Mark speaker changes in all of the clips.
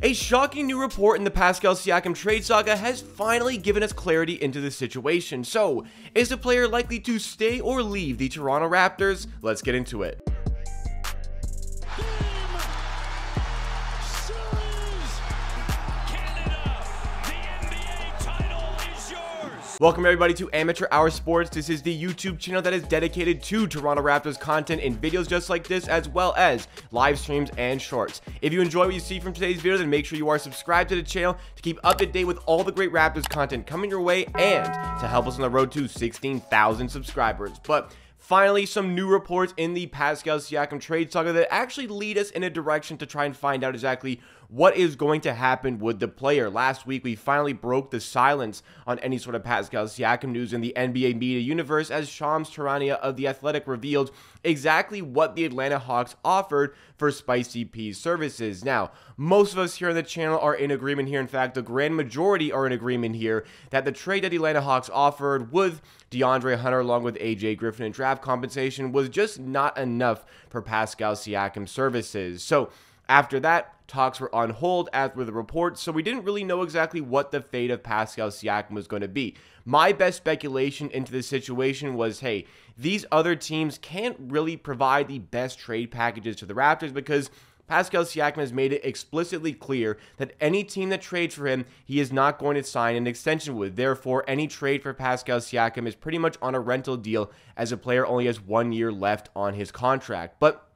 Speaker 1: A shocking new report in the Pascal Siakam trade saga has finally given us clarity into the situation. So, is the player likely to stay or leave the Toronto Raptors? Let's get into it. Welcome everybody to Amateur Hour Sports. This is the YouTube channel that is dedicated to Toronto Raptors content and videos just like this, as well as live streams and shorts. If you enjoy what you see from today's video, then make sure you are subscribed to the channel to keep up to date with all the great Raptors content coming your way and to help us on the road to 16,000 subscribers. But finally, some new reports in the Pascal Siakam trade saga that actually lead us in a direction to try and find out exactly what is going to happen with the player. Last week, we finally broke the silence on any sort of Pascal Siakam news in the NBA media universe as Charania of The Athletic revealed exactly what the Atlanta Hawks offered for Spicy P's services. Now, most of us here on the channel are in agreement here. In fact, the grand majority are in agreement here that the trade that the Atlanta Hawks offered with DeAndre Hunter along with AJ Griffin and draft compensation was just not enough for Pascal Siakam's services. So after that, talks were on hold as were the reports, so we didn't really know exactly what the fate of Pascal Siakam was going to be. My best speculation into this situation was, hey, these other teams can't really provide the best trade packages to the Raptors because Pascal Siakam has made it explicitly clear that any team that trades for him, he is not going to sign an extension with. Therefore, any trade for Pascal Siakam is pretty much on a rental deal as a player only has 1 year left on his contract. But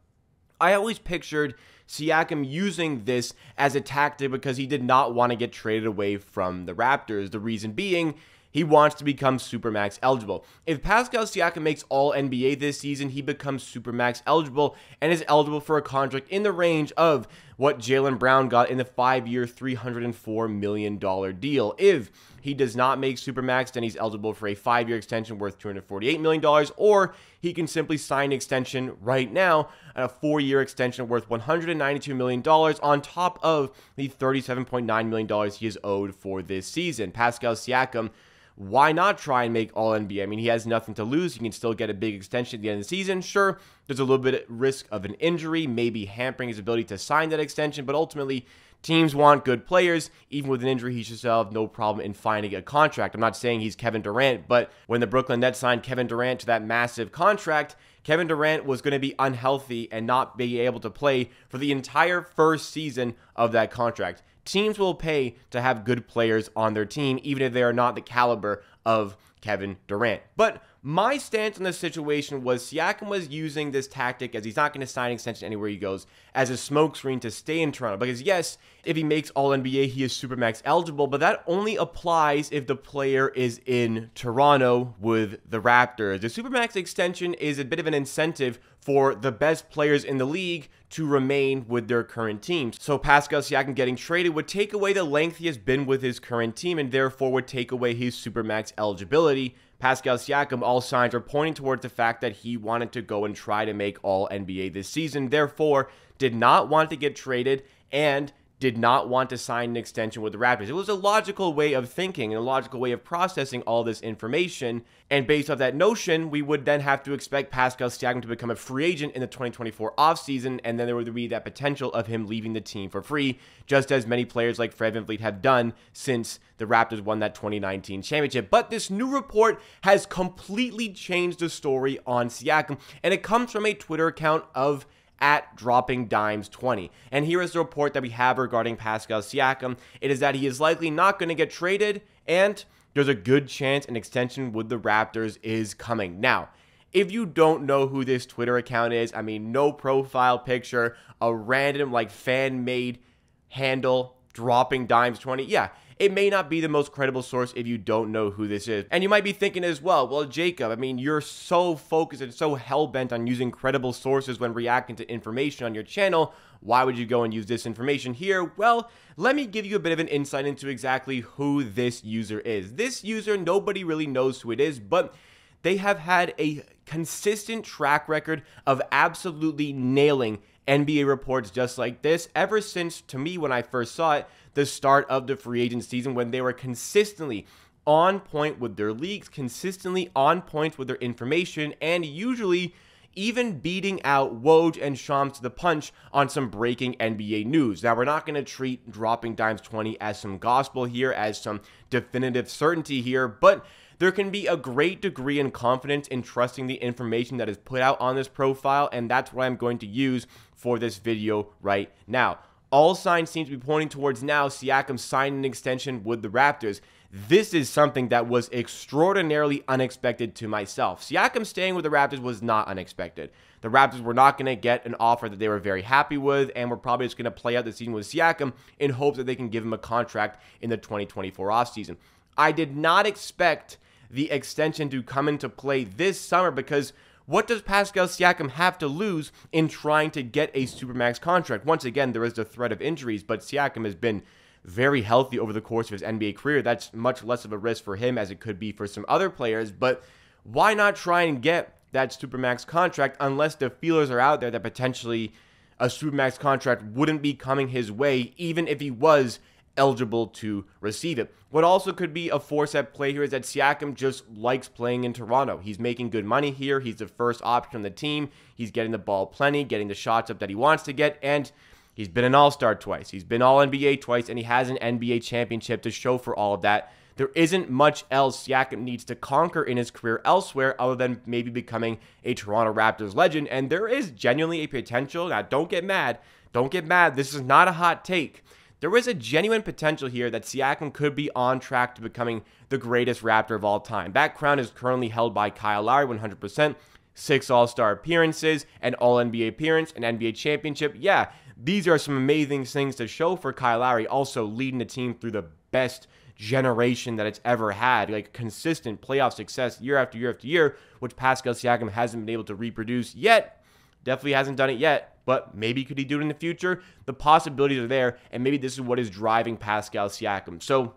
Speaker 1: I always pictured Siakam using this as a tactic because he did not want to get traded away from the Raptors. The reason being, he wants to become Supermax eligible. If Pascal Siakam makes all NBA this season, he becomes Supermax eligible and is eligible for a contract in the range of what Jaylen Brown got in the 5-year, $304 million deal. If he does not make Supermax, then he's eligible for a 5-year extension worth $248 million, or he can simply sign an extension right now, a 4-year extension worth $192 million on top of the $37.9 million he is owed for this season. Pascal Siakam, why not try and make all NBA? I mean, he has nothing to lose. He can still get a big extension at the end of the season. Sure, there's a little bit of risk of an injury, maybe hampering his ability to sign that extension, but ultimately, teams want good players. Even with an injury, he should have no problem in finding a contract. I'm not saying he's Kevin Durant, but when the Brooklyn Nets signed Kevin Durant to that massive contract, Kevin Durant was going to be unhealthy and not be able to play for the entire first season of that contract. Teams will pay to have good players on their team, even if they are not the caliber of Kevin Durant. But my stance on this situation was Siakam was using this tactic, as he's not going to sign an extension anywhere he goes, as a smokescreen to stay in Toronto. Because yes, if he makes all NBA, he is Supermax eligible, but that only applies if the player is in Toronto with the Raptors. The Supermax extension is a bit of an incentive for the best players in the league to remain with their current teams. So Pascal Siakam getting traded would take away the length he has been with his current team and therefore would take away his Supermax eligibility. Pascal Siakam, all signs are pointing towards the fact that he wanted to go and try to make all NBA this season, therefore did not want to get traded and did not want to sign an extension with the Raptors. It was a logical way of thinking and a logical way of processing all this information. And based off that notion, we would then have to expect Pascal Siakam to become a free agent in the 2024 offseason, and then there would be that potential of him leaving the team for free, just as many players like Fred VanVleet have done since the Raptors won that 2019 championship. But this new report has completely changed the story on Siakam, and it comes from a Twitter account of @droppingdimes20. And here is the report that we have regarding Pascal Siakam. It is that he is likely not going to get traded, and there's a good chance an extension with the Raptors is coming. Now, if you don't know who this Twitter account is, I mean, no profile picture, a random like fan-made handle, droppingdimes20. Yeah, it may not be the most credible source if you don't know who this is. And you might be thinking as well, Jacob, I mean, you're so focused and so hell-bent on using credible sources when reacting to information on your channel. Why would you go and use this information here? Well, let me give you a bit of an insight into exactly who this user is. This user, nobody really knows who it is, but they have had a consistent track record of absolutely nailing NBA reports just like this ever since, to me, when I first saw it, the start of the free agent season, when they were consistently on point with their leagues, consistently on point with their information, and usually even beating out Woj and Shams to the punch on some breaking NBA news. Now, we're not going to treat dropping Dimes 20 as some gospel here, as some definitive certainty here, but there can be a great degree in confidence in trusting the information that is put out on this profile, and that's what I'm going to use for this video right now. All signs seem to be pointing towards now Siakam signing an extension with the Raptors. This is something that was extraordinarily unexpected to myself. Siakam staying with the Raptors was not unexpected. The Raptors were not going to get an offer that they were very happy with, and we're probably just going to play out the season with Siakam in hopes that they can give him a contract in the 2024 offseason. I did not expect the extension to come into play this summer, because what does Pascal Siakam have to lose in trying to get a Supermax contract? Once again, there is the threat of injuries, but Siakam has been very healthy over the course of his NBA career. That's much less of a risk for him as it could be for some other players, but why not try and get that Supermax contract unless the feelers are out there that potentially a Supermax contract wouldn't be coming his way, even if he was eligible to receive it. What also could be a force at play here is that Siakam just likes playing in Toronto. He's making good money here. He's the first option on the team. He's getting the ball plenty, getting the shots up that he wants to get, and he's been an all-star twice. He's been all-NBA twice, and he has an NBA championship to show for all of that. There isn't much else Siakam needs to conquer in his career elsewhere other than maybe becoming a Toronto Raptors legend, and there is genuinely a potential. Now, don't get mad. Don't get mad. This is not a hot take. There is a genuine potential here that Siakam could be on track to becoming the greatest Raptor of all time. That crown is currently held by Kyle Lowry 100%. 6 All-Star appearances, an All-NBA appearance, an NBA championship. Yeah, these are some amazing things to show for Kyle Lowry, also leading the team through the best generation that it's ever had, like consistent playoff success year after year after year, which Pascal Siakam hasn't been able to reproduce yet. Definitely hasn't done it yet, but maybe could he do it in the future? The possibilities are there, and maybe this is what is driving Pascal Siakam. So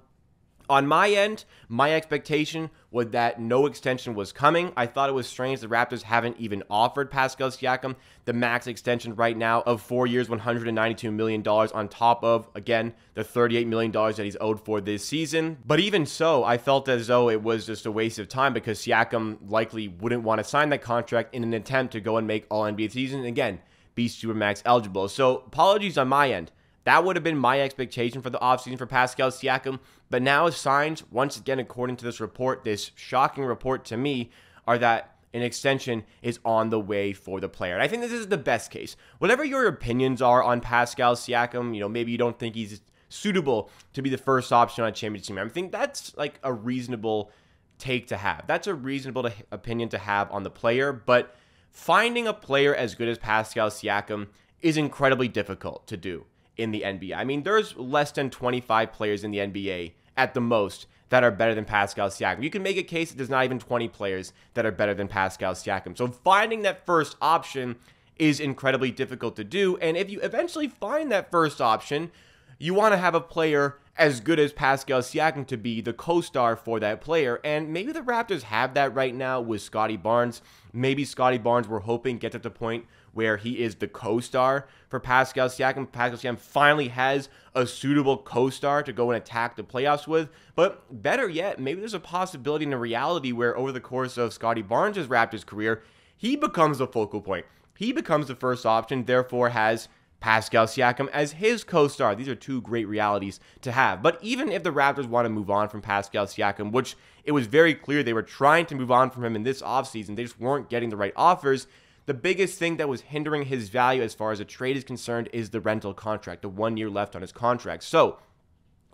Speaker 1: on my end, my expectation was that no extension was coming. I thought it was strange the Raptors haven't even offered Pascal Siakam the max extension right now of 4 years, $192 million on top of, again, the $38 million that he's owed for this season. But even so, I felt as though it was just a waste of time because Siakam likely wouldn't want to sign that contract in an attempt to go and make All-NBA season and, again, be Supermax eligible. So apologies on my end. That would have been my expectation for the offseason for Pascal Siakam. But now signs, once again, according to this report, this shocking report to me, are that an extension is on the way for the player. And I think this is the best case. Whatever your opinions are on Pascal Siakam, maybe you don't think he's suitable to be the first option on a championship team. I think that's like a reasonable take to have. That's a reasonable opinion to have on the player. But finding a player as good as Pascal Siakam is incredibly difficult to do in the NBA. I mean, there's less than 25 players in the NBA at the most that are better than Pascal Siakam. You can make a case that there's not even 20 players that are better than Pascal Siakam. So finding that first option is incredibly difficult to do. And if you eventually find that first option, you want to have a player as good as Pascal Siakam to be the co-star for that player. And maybe the Raptors have that right now with Scottie Barnes. Maybe Scottie Barnes, we're hoping, gets at the point where he is the co-star for Pascal Siakam. Pascal Siakam finally has a suitable co-star to go and attack the playoffs with. But better yet, maybe there's a possibility in a reality where over the course of Scottie Barnes' Raptors career, he becomes the focal point. He becomes the first option, therefore has Pascal Siakam as his co-star. These are two great realities to have. But even if the Raptors want to move on from Pascal Siakam, which it was very clear they were trying to move on from him in this offseason, they just weren't getting the right offers. The biggest thing that was hindering his value as far as a trade is concerned is the rental contract, the 1 year left on his contract. So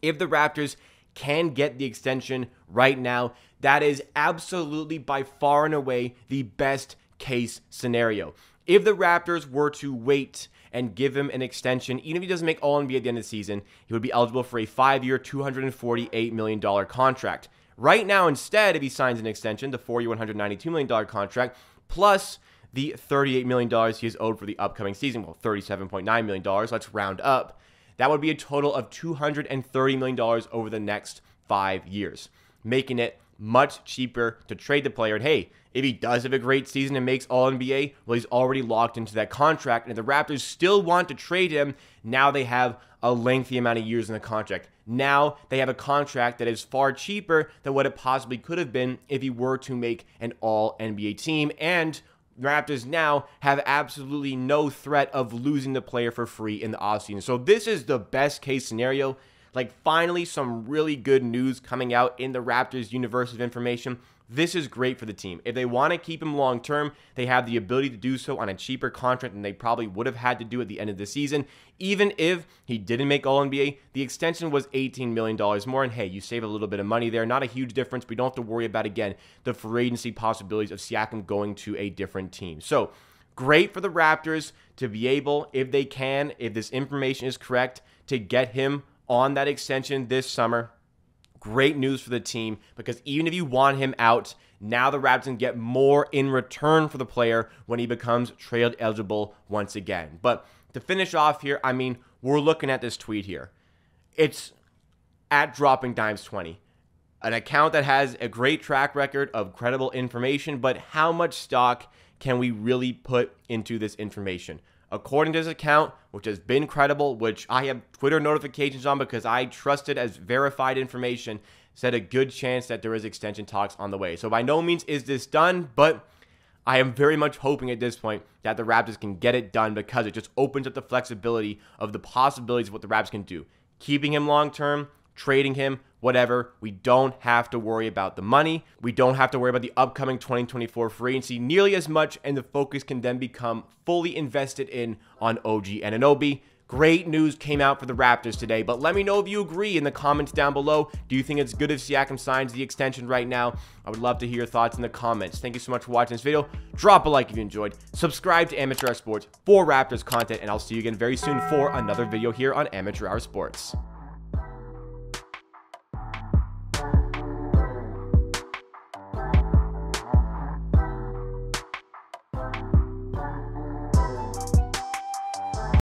Speaker 1: if the Raptors can get the extension right now, that is absolutely by far and away the best case scenario. If the Raptors were to wait and give him an extension, even if he doesn't make All-NBA at the end of the season, he would be eligible for a 5-year, $248 million contract. Right now, instead, if he signs an extension, the 4-year, $192 million contract, plus the $38 million he is owed for the upcoming season, well, $37.9 million, let's round up, that would be a total of $230 million over the next 5 years, making it much cheaper to trade the player. And hey, if he does have a great season and makes All-NBA, well, he's already locked into that contract. And if the Raptors still want to trade him, now they have a lengthy amount of years in the contract. Now they have a contract that is far cheaper than what it possibly could have been if he were to make an All-NBA team. And Raptors now have absolutely no threat of losing the player for free in the offseason. So this is the best case scenario. Like, finally, some really good news coming out in the Raptors universe of information. This is great for the team. If they want to keep him long term, they have the ability to do so on a cheaper contract than they probably would have had to do at the end of the season. Even if he didn't make All-NBA, the extension was $18 million more. And hey, you save a little bit of money there. Not a huge difference. We don't have to worry about, again, the free agency possibilities of Siakam going to a different team. So great for the Raptors to be able, if they can, if this information is correct, to get him on that extension this summer. Great news for the team, because even if you want him out, now the Raptors can get more in return for the player when he becomes trade eligible once again. But to finish off here, I mean, we're looking at this tweet here. It's at Dropping Dimes 20, an account that has a great track record of credible information, but how much stock can we really put into this information? According to this account, which has been credible, which I have Twitter notifications on because I trust it as verified information, said a good chance that there is extension talks on the way. So by no means is this done, but I am very much hoping at this point that the Raptors can get it done, because it just opens up the flexibility of the possibilities of what the Raptors can do. Keeping him long term, trading him, whatever. We don't have to worry about the money. We don't have to worry about the upcoming 2024 free agency nearly as much, and the focus can then become fully invested in on OG Anunoby. Great news came out for the Raptors today, but let me know if you agree in the comments down below. Do you think it's good if Siakam signs the extension right now? I would love to hear your thoughts in the comments. Thank you so much for watching this video. Drop a like if you enjoyed. Subscribe to Amateur Hour Sports for Raptors content, and I'll see you again very soon for another video here on Amateur Hour Sports.